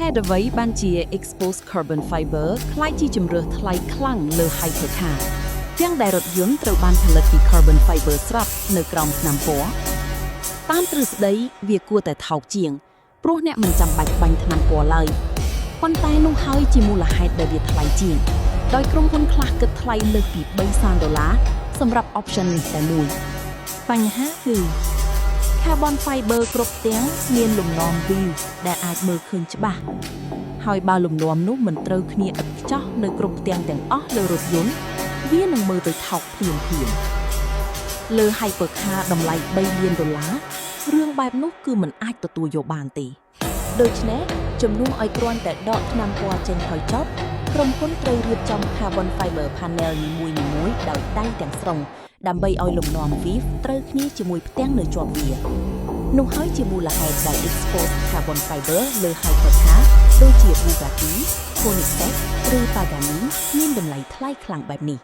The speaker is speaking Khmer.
ហេតុអ្វីបានជា exposed carbon fiber คล้ายជាជំរើសថ្លៃខ្លាំងលើ hypercar ទាំងដែលរថយន្តត្រូវបានផលិតពី carbon fiber ស្រាប់នៅក្រោមថ្នាំពណ៌តាមទ្រឹស្ដីវាគួរតែថោកជាងព្រោះអ្នកមិនចាំបាច់បាញ់ថ្នាំពណ៌ឡើយប៉ុន្តែនោះហើយជាមូលហេតុដែលវាថ្លៃជាងដោយក្រុមហ៊ុនខ្លះគិតថ្លៃលើសពី$300សម្រាប់ option នេះតែមួយបញ្ហាគឺ carbon fiber គ្រប់ទាំងមានលំនាំ V ដែលអាចមើលឃើញច្បាស់ហើយបើលំនាំនោះមិនត្រូវគ្នាឥតខ្ចោះនៅគ្រប់ទាំងអស់លើរថយន្តវានឹងមើលទៅថោកភ្លាមលើ hypercar តម្លៃ$3លានរឿងបែបនោះគឺមិនអាចទទួលយកបានទេដូច្នេះជំនួសឲ្យគ្រាន់តែដកថ្នាំពណ៌ចេញហើយចប់ក្រុមហ៊ុនត្រូវរៀបចំ carbon fiber panel នីមួយៗដោយដៃទាំងស្រុងដើម្បីឲ្យលំនាំ VIF ត្រូវគ្នាជាមួយផ្ទាំងនៅជាប់វានោះហើយជាមូលហេតុដែល exposed carbon fiber លើ hypercar ដូចជា Bugatti, Koenigsegg ឬ Pagani មានតម្លៃថ្លៃខ្លាំងបែបនេះ